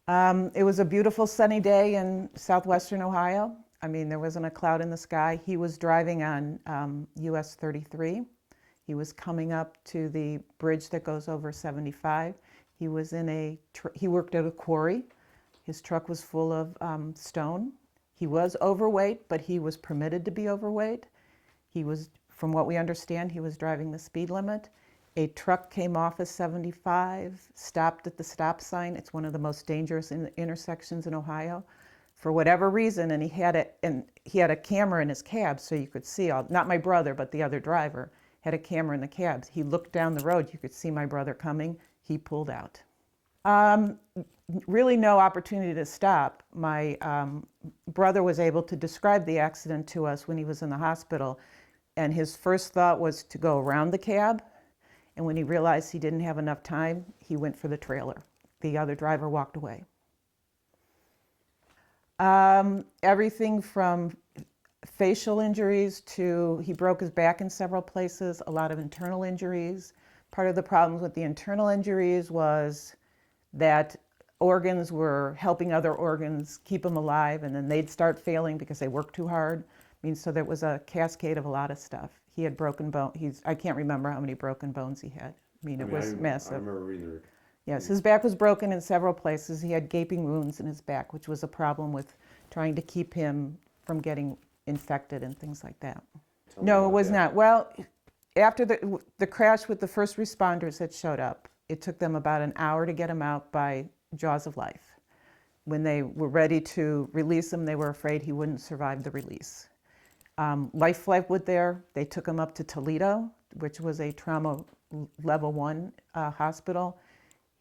It was a beautiful sunny day in southwestern Ohio. I mean, there wasn't a cloud in the sky. He was driving on US 33. He was coming up to the bridge that goes over 75. He was he worked at a quarry. His truck was full of stone. He was overweight, but he was permitted to be overweight. From what we understand, he was driving the speed limit. A truck came off of 75, stopped at the stop sign. It's one of the most dangerous intersections in Ohio. For whatever reason, and he had a camera in his cab, so you could see not my brother, but the other driver had a camera in the cab. He looked down the road, you could see my brother coming. He pulled out. Really no opportunity to stop. My brother was able to describe the accident to us when he was in the hospital, and his first thought was to go around the cab. And when he realized he didn't have enough time, he went for the trailer. The other driver walked away. Everything from facial injuries to he broke his back in several places, a lot of internal injuries. Part of the problems with the internal injuries was that organs were helping other organs keep them alive, and then they'd start failing because they worked too hard. I mean, so there was a cascade of a lot of stuff. He had broken bone. I can't remember how many broken bones he had. It was massive. I remember reading it. Yes, his back was broken in several places. He had gaping wounds in his back, which was a problem with trying to keep him from getting infected and things like that. No, it was not. Well, after the crash with the first responders that showed up, it took them about an hour to get him out by jaws of life. When they were ready to release him, they were afraid he wouldn't survive the release. Life Flight was there. They took him up to Toledo, which was a trauma level 1 hospital.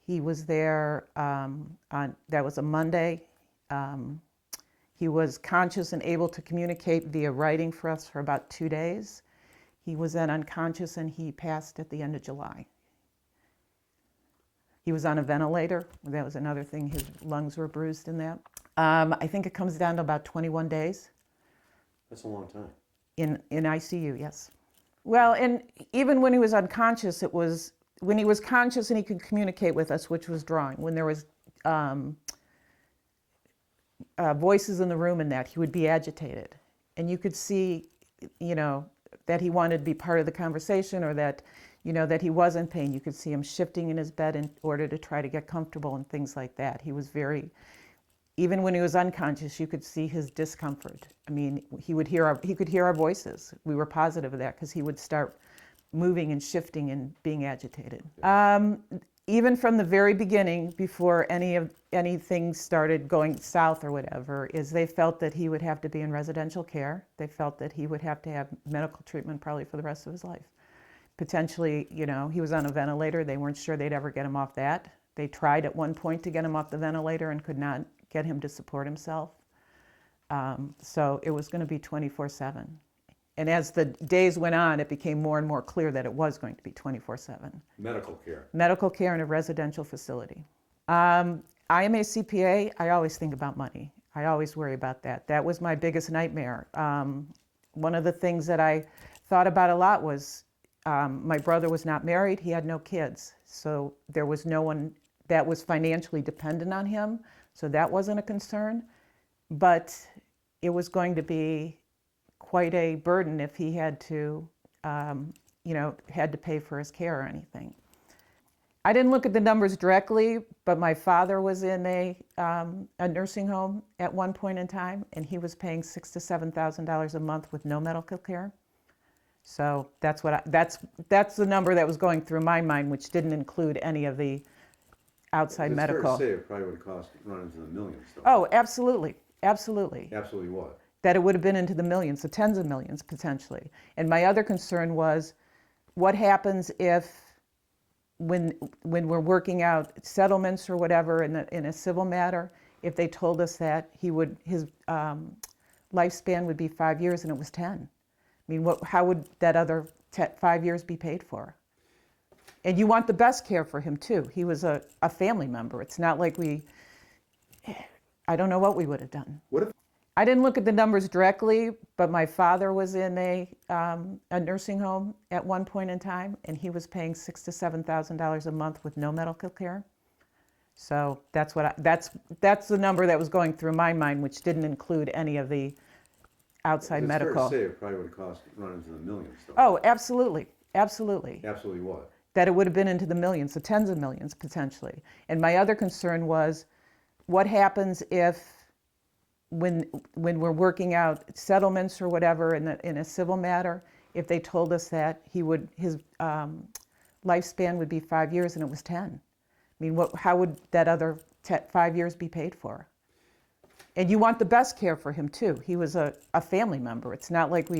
He was there that was a Monday. He was conscious and able to communicate via writing for us for about 2 days. He was then unconscious and he passed at the end of July. He was on a ventilator. That was another thing. His lungs were bruised in that. I think it comes down to about 21 days. That's a long time. In ICU, yes. Well, and even when he was unconscious, it was when he was conscious and he could communicate with us, which was drawing. When there was voices in the room and that, he would be agitated. And you could see, that he wanted to be part of the conversation, or that, that he was in pain. You could see him shifting in his bed in order to try to get comfortable and things like that. He was even when he was unconscious, you could see his discomfort. I mean, he could hear our voices. We were positive of that because he would start moving and shifting and being agitated. Even from the very beginning, before anything started going south or whatever, is they felt that he would have to be in residential care. They felt that he would have to have medical treatment probably for the rest of his life. Potentially, he was on a ventilator. They weren't sure they'd ever get him off that. They tried at one point to get him off the ventilator and could not get him to support himself. So it was going to be 24/7. And as the days went on, it became more and more clear that it was going to be 24/7. Medical care. Medical care in a residential facility. I am a CPA. I always think about money. I always worry about that. That was my biggest nightmare. One of the things that I thought about a lot was my brother was not married. He had no kids. So there was no one that was financially dependent on him. So that wasn't a concern. But it was going to be quite a burden if he had to, had to pay for his care or anything. I didn't look at the numbers directly, but my father was in a nursing home at one point in time, and he was paying $6,000 to $7,000 a month with no medical care. So that's the number that was going through my mind, which didn't include any of the outside medical. It's fair to say it probably would have cost run into the millions. Though. Oh, absolutely. Absolutely. Absolutely what? That it would have been into the millions, the tens of millions potentially. And my other concern was what happens if when we're working out settlements or whatever in a civil matter, if they told us that his lifespan would be 5 years and it was 10. I mean, how would that other 5 years be paid for? And you want the best care for him too. He was a family member. It's not like I don't know what we would have done. What if? I didn't look at the numbers directly, but my father was in a nursing home at one point in time, and he was paying $6,000 to $7,000 a month with no medical care. So that's the number that was going through my mind, which didn't include any of the outside It's medical. fair to say it probably would have cost, run into the millions though. Oh, absolutely, absolutely. Absolutely what? That it would have been into the millions, the tens of millions potentially. And my other concern was, what happens if, when we're working out settlements or whatever in a civil matter, if they told us that his lifespan would be 5 years and it was 10? I mean, how would that other 5 years be paid for? And you want the best care for him too. He was a family member. It's not like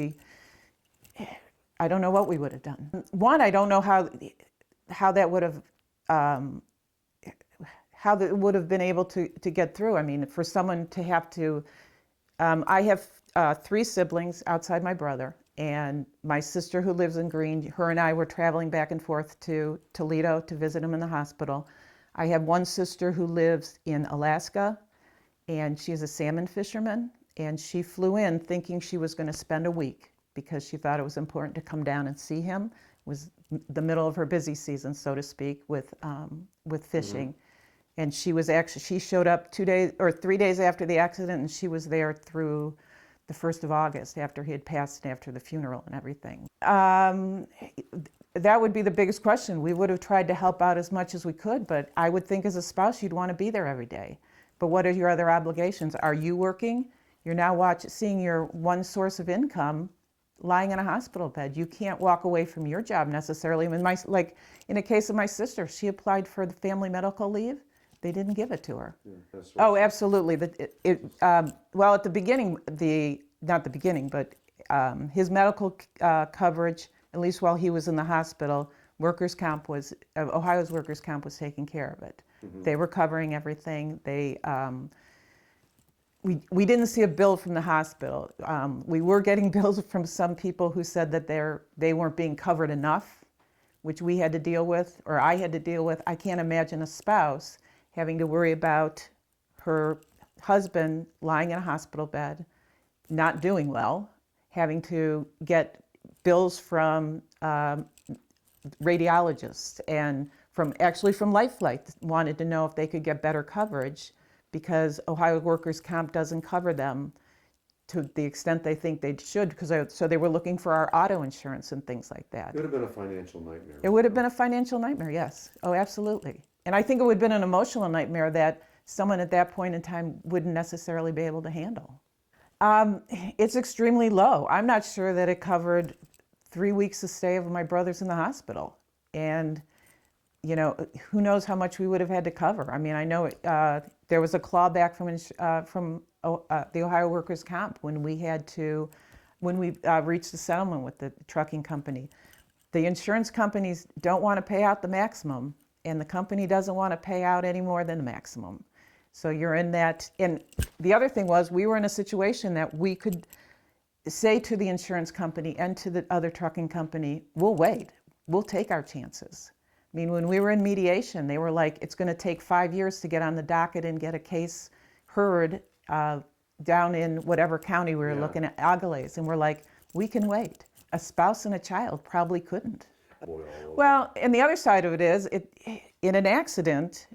I don't know what we would have done. One, I don't know how that would have, how that would have been able to get through. I mean, for someone to have to, I have 3 siblings outside my brother, and my sister who lives in Greene, her and I were traveling back and forth to Toledo to visit him in the hospital. I have one sister who lives in Alaska, and she's a salmon fisherman, and she flew in thinking she was going to spend a week because she thought it was important to come down and see him. It was the middle of her busy season, so to speak, with fishing. Mm-hmm. And she showed up 2 days or 3 days after the accident, and she was there through the 1st of August after he had passed and after the funeral and everything. That would be the biggest question. We would have tried to help out as much as we could, but I would think as a spouse you'd want to be there every day. But what are your other obligations? Are you working? You're now seeing your one source of income lying in a hospital bed. You can't walk away from your job necessarily. I mean, like in a case of my sister, she applied for the family medical leave. They didn't give it to her. Yeah, that's Oh, absolutely. Well, at the beginning, not the beginning, but his medical coverage, at least while he was in the hospital, Ohio's workers' comp was taking care of it. Mm-hmm. They were covering everything. We didn't see a bill from the hospital. We were getting bills from some people who said that they weren't being covered enough, which we had to deal with, or I had to deal with. I can't imagine a spouse having to worry about her husband lying in a hospital bed, not doing well, having to get bills from radiologists and from LifeFlight wanted to know if they could get better coverage because Ohio Workers' Comp doesn't cover them to the extent they think they should, so they were looking for our auto insurance and things like that. It would have been a financial nightmare. It would have been a financial nightmare, yes. Oh, absolutely. And I think it would have been an emotional nightmare that someone at that point in time wouldn't necessarily be able to handle. It's extremely low. I'm not sure that it covered 3 weeks of stay of my brother's in the hospital. And, you know, who knows how much we would have had to cover. I mean, I know there was a clawback from the Ohio Workers' Comp when we reached a settlement with the trucking company. The insurance companies don't want to pay out the maximum, and the company doesn't want to pay out any more than the maximum. So you're in that. And the other thing was, we were in a situation that we could say to the insurance company and to the other trucking company, we'll wait, we'll take our chances. I mean, when we were in mediation, they were like, it's going to take 5 years to get on the docket and get a case heard down in whatever county we were looking at, Agales. And we're like, we can wait. A spouse and a child probably couldn't. Well, and the other side of it is, in an accident,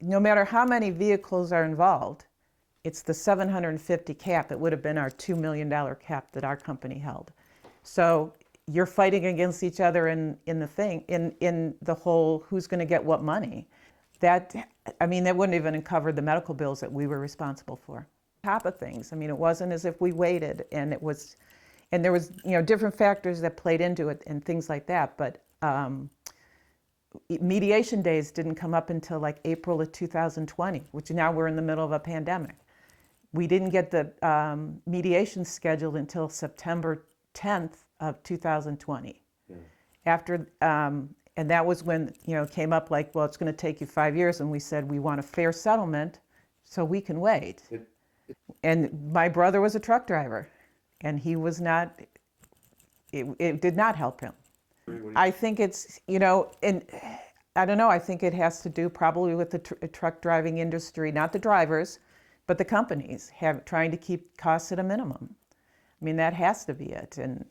no matter how many vehicles are involved, it's the 750 cap. It would have been our $2 million cap that our company held. So you're fighting against each other in the whole who's going to get what money. That wouldn't even cover the medical bills that we were responsible for. Top of things. I mean, it wasn't as if we waited, and there was different factors that played into it and things like that. But mediation days didn't come up until like April of 2020, which now we're in the middle of a pandemic. We didn't get the mediation scheduled until September 10th of 2020. Yeah. After, and that was when it came up like, well, it's going to take you 5 years, and we said we want a fair settlement, so we can wait. And my brother was a truck driver, and he was not. It did not help him. I think it's and I don't know. I think it has to do probably with the truck driving industry, not the drivers, but the companies trying to keep costs at a minimum. I mean, that has to be it. And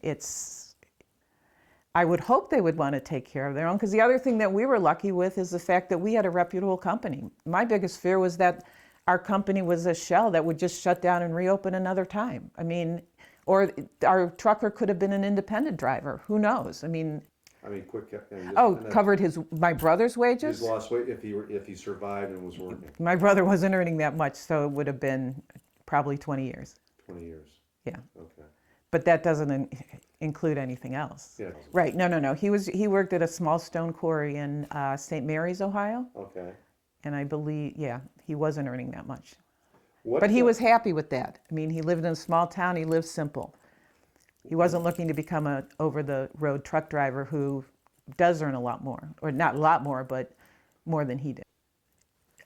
I would hope they would want to take care of their own, because the other thing that we were lucky with is the fact that we had a reputable company. My biggest fear was that our company was a shell that would just shut down and reopen another time. I mean, or our trucker could have been an independent driver. Who knows? I mean, quick, and just, oh, and that- covered my brother's He's wages? lost weight if he survived and was working My brother wasn't earning that much, so it would have been probably 20 years. 20 years. Yeah. Okay. But that doesn't include anything else. Yeah. Right. No. He worked at a small stone quarry in St. Mary's, Ohio. Okay. And I believe, yeah, he wasn't earning that much. What, But he was happy with that. I mean, he lived in a small town. He lived simple. He wasn't looking to become a over-the-road truck driver who does earn a lot more, or not a lot more, but more than he did.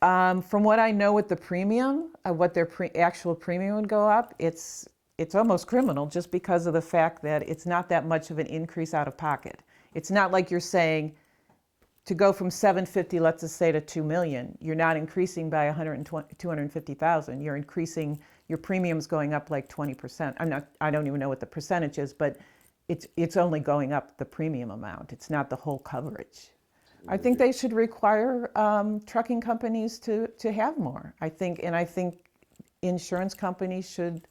From what I know with the premium, what their actual premium would go up, it's almost criminal just because of the fact that it's not that much of an increase out of pocket. It's not like you're saying to go from 750, let's just say, to 2 million. You're not increasing by 250,000. You're increasing, your premium's going up like 20%. I don't even know what the percentage is, but it's only going up the premium amount. It's not the whole coverage. I think they should require trucking companies to have more. I think insurance companies should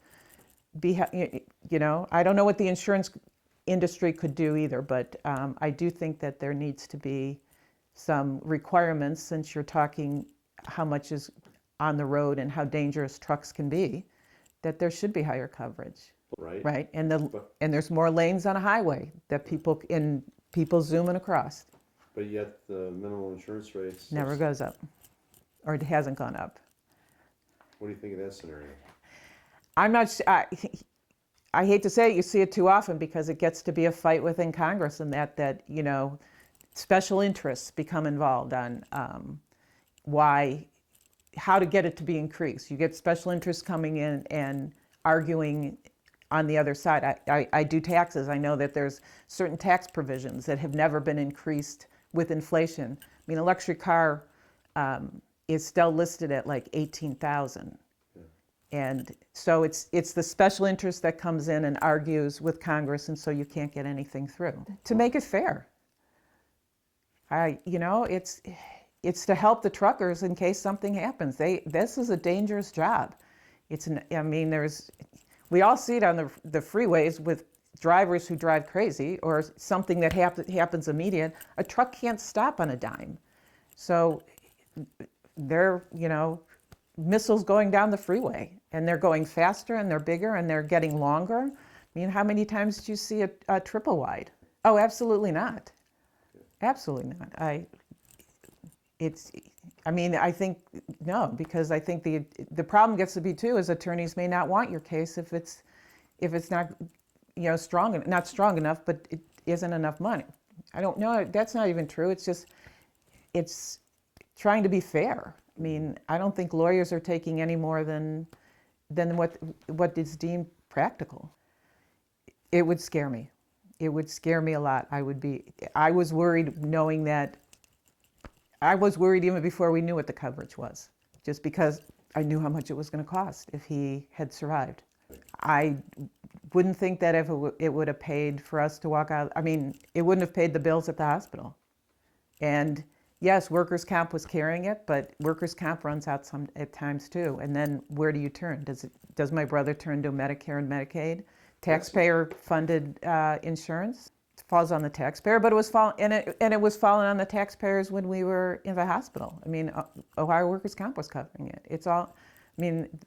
be, I don't know what the insurance industry could do either, but I do think that there needs to be some requirements, since you're talking how much is on the road and how dangerous trucks can be, that there should be higher coverage. right. Right, and there's more lanes on a highway that people zooming across. But yet the minimum insurance rates Never goes up, or it hasn't gone up. What do you think of that scenario? I'm not. I hate to say it, you see it too often because it gets to be a fight within Congress, and that special interests become involved on how to get it to be increased. You get special interests coming in and arguing on the other side. I do taxes. I know that there's certain tax provisions that have never been increased with inflation. I mean, a luxury car is still listed at like $18,000. And so it's the special interest that comes in and argues with Congress, and so you can't get anything through. To make it fair. It's to help the truckers in case something happens. This is a dangerous job. We all see it on the freeways with drivers who drive crazy, or something that happens immediate. A truck can't stop on a dime. So they're, missiles going down the freeway, and they're going faster, and they're bigger, and they're getting longer. I mean, how many times did you see a triple wide? Oh, absolutely not. Absolutely not. I think no, because I think the problem gets to be too is attorneys may not want your case if it's not not strong enough, but it isn't enough money. I don't know. That's not even true. It's trying to be fair. I mean, I don't think lawyers are taking any more than what is deemed practical. It would scare me. It would scare me a lot. I was worried knowing that. I was worried even before we knew what the coverage was, just because I knew how much it was going to cost if he had survived. I wouldn't think that if it would have paid for us to walk out. I mean, it wouldn't have paid the bills at the hospital. And yes, workers' comp was carrying it, but workers' comp runs out at times too. And then where do you turn? Does my brother turn to Medicare and Medicaid? Taxpayer-funded insurance? It falls on the taxpayer, but it was falling on the taxpayers when we were in the hospital. I mean, Ohio workers' comp was covering it.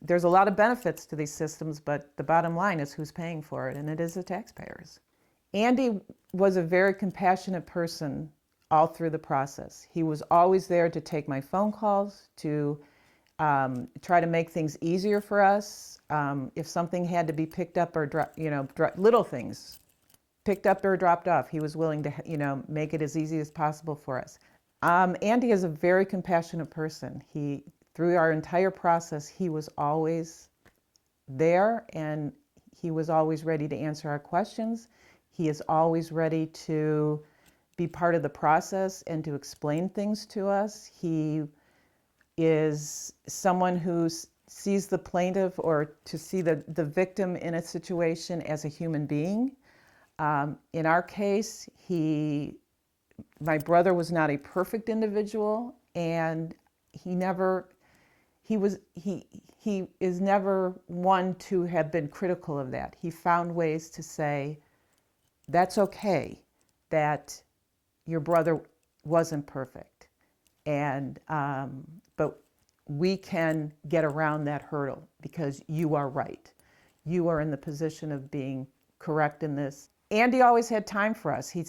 There's a lot of benefits to these systems, but the bottom line is who's paying for it, and it is the taxpayers. Andy was a very compassionate person all through the process. He was always there to take my phone calls, to try to make things easier for us. If something had to be picked up or little things picked up or dropped off, he was willing to make it as easy as possible for us. Andy is a very compassionate person. Through our entire process, he was always there, and he was always ready to answer our questions. He is always ready to be part of the process and to explain things to us. He is someone who sees the plaintiff, or to see the victim in a situation, as a human being. In our case, my brother was not a perfect individual, and he is never one to have been critical of that. He found ways to say, that's okay that your brother wasn't perfect, and but we can get around that hurdle because you are right. You are in the position of being correct in this. Andy always had time for us. He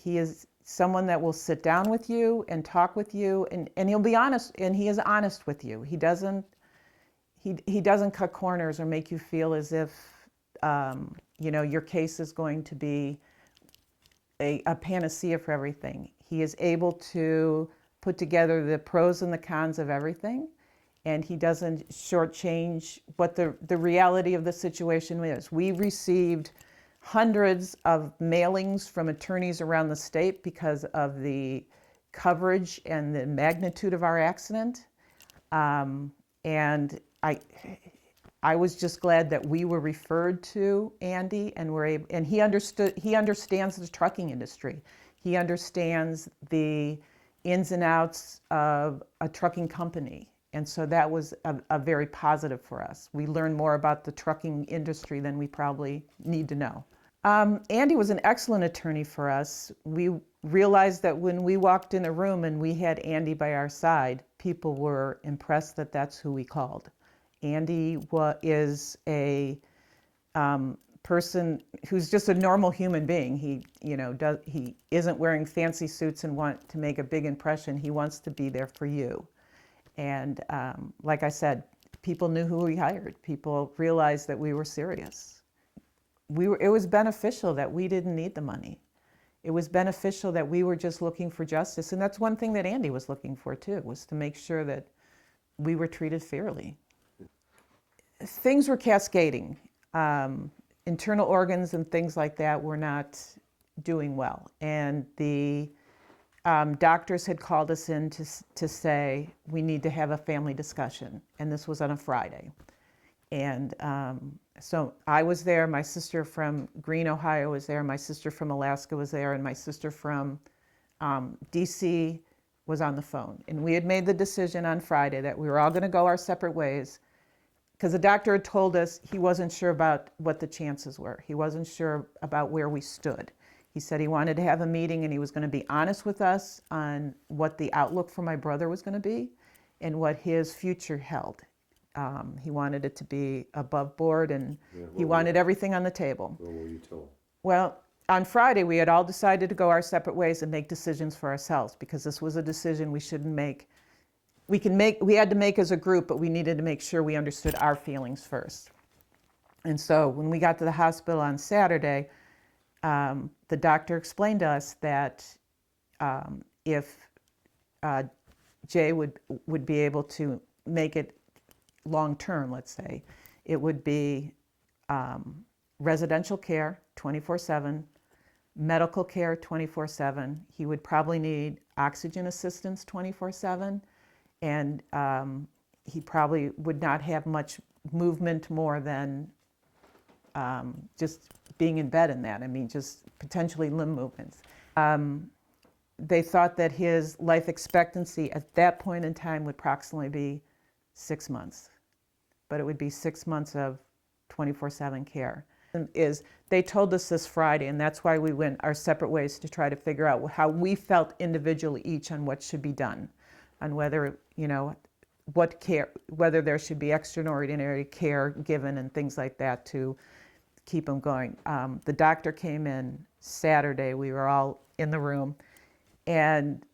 is someone that will sit down with you and talk with you, and he'll be honest, and he is honest with you. He doesn't cut corners or make you feel as if your case is going to be a panacea for everything. He is able to put together the pros and the cons of everything, and he doesn't shortchange what the reality of the situation is. We received hundreds of mailings from attorneys around the state because of the coverage and the magnitude of our accident. And I was just glad that we were referred to Andy, and he understands the trucking industry. He understands the ins and outs of a trucking company. And so that was a very positive for us. We learned more about the trucking industry than we probably need to know. Andy was an excellent attorney for us. We realized that when we walked in a room and we had Andy by our side, people were impressed that that's who we called. Andy is a person who's just a normal human being. He isn't wearing fancy suits and want to make a big impression. He wants to be there for you. And like I said, people knew who we hired. People realized that we were serious. It was beneficial that we didn't need the money. It was beneficial that we were just looking for justice. And that's one thing that Andy was looking for too, was to make sure that we were treated fairly. Things were cascading. Internal organs and things like that were not doing well. And the doctors had called us in to say, we need to have a family discussion. And this was on a Friday. And so I was there, my sister from Greene, Ohio was there, my sister from Alaska was there, and my sister from DC was on the phone. And we had made the decision on Friday that we were all going to go our separate ways, because the doctor had told us he wasn't sure about what the chances were. He wasn't sure about where we stood. He said he wanted to have a meeting and he was going to be honest with us on what the outlook for my brother was going to be and what his future held. He wanted it to be above board, and he wanted everything on the table. What were you told? Well, on Friday, we had all decided to go our separate ways and make decisions for ourselves, because this was a decision we shouldn't make. We had to make as a group, but we needed to make sure we understood our feelings first. And so when we got to the hospital on Saturday, the doctor explained to us that if Jay would be able to make it long-term, let's say, it would be residential care 24/7, medical care 24/7. He would probably need oxygen assistance 24/7, and he probably would not have much movement more than just being in bed in that. I mean, just potentially limb movements. They thought that his life expectancy at that point in time would approximately be 6 months. But it would be 6 months of 24/7 care. They told us this Friday, and that's why we went our separate ways to try to figure out how we felt individually each on what should be done, on whether, what care, whether there should be extraordinary care given and things like that to keep him going. The doctor came in Saturday. We were all in the room, and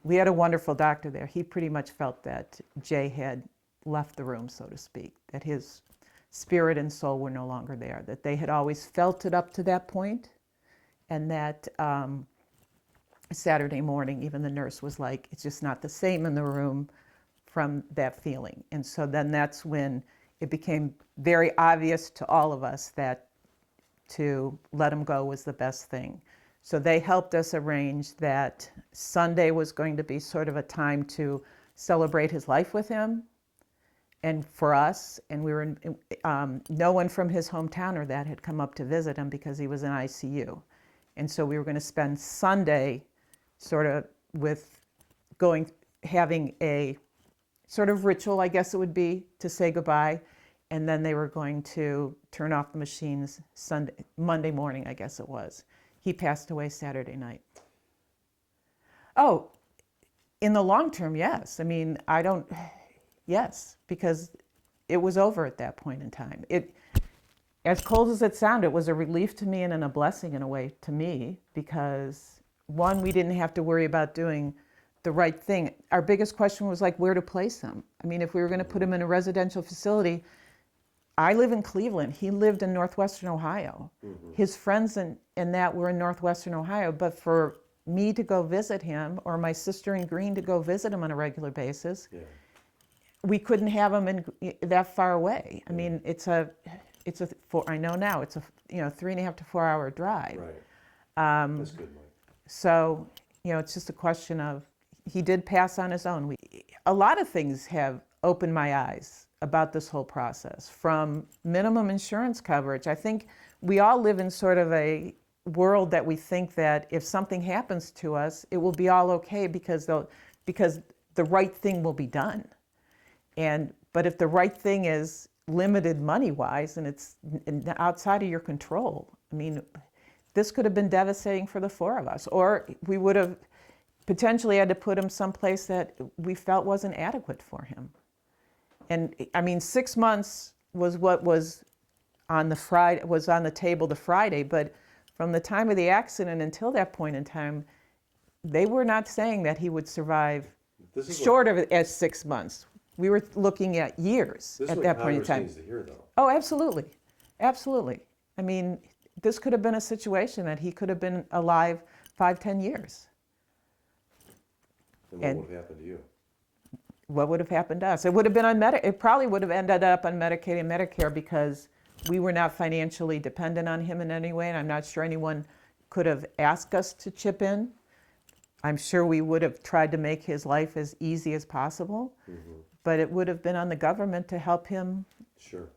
we had a wonderful doctor there. He pretty much felt that Jay had left the room, so to speak, that his spirit and soul were no longer there, that they had always felt it up to that point, and that Saturday morning, even the nurse was like, it's just not the same in the room from that feeling. And so then that's when it became very obvious to all of us that to let him go was the best thing. So they helped us arrange that Sunday was going to be sort of a time to celebrate his life with him. and for us, and we were no one from his hometown or that had come up to visit him because he was in ICU. And so we were going to spend Sunday sort of having a sort of ritual, I guess it would be, to say goodbye. And then they were going to turn off the machines Monday morning, I guess it was. He passed away Saturday night. Oh, in the long term, yes. I mean, yes, because it was over at that point in time. As cold as it sounded, it was a relief to me and a blessing in a way to me, because one, we didn't have to worry about doing the right thing. Our biggest question was like where to place him. I mean, if we were going to put him in a residential facility, I live in Cleveland. He lived in Northwestern Ohio. Mm-hmm. His friends and that were in Northwestern Ohio. But for me to go visit him, or my sister in Greene to go visit him on a regular basis, we couldn't have him that far away. I mean, I know now it's a 3.5 to 4 hour drive. Right. That's good, Mike. So, it's just a question of, he did pass on his own. A lot of things have opened my eyes about this whole process, from minimum insurance coverage. I think we all live in sort of a world that we think that if something happens to us, it will be all okay because the right thing will be done. But if the right thing is limited money-wise and it's outside of your control, I mean, this could have been devastating for the four of us, or we would have potentially had to put him someplace that we felt wasn't adequate for him. And I mean, 6 months was what was on the table the Friday, but from the time of the accident until that point in time, they were not saying that he would survive short of it as 6 months. We were looking at years at that point in time. This is what Congress needs to hear, though. Oh, absolutely. Absolutely. I mean, this could have been a situation that he could have been alive 5-10 years. And what would have happened to you? What would have happened to us? It would have been on it probably would have ended up on Medicaid and Medicare, because we were not financially dependent on him in any way, and I'm not sure anyone could have asked us to chip in. I'm sure we would have tried to make his life as easy as possible, but it would have been on the government to help him Sure.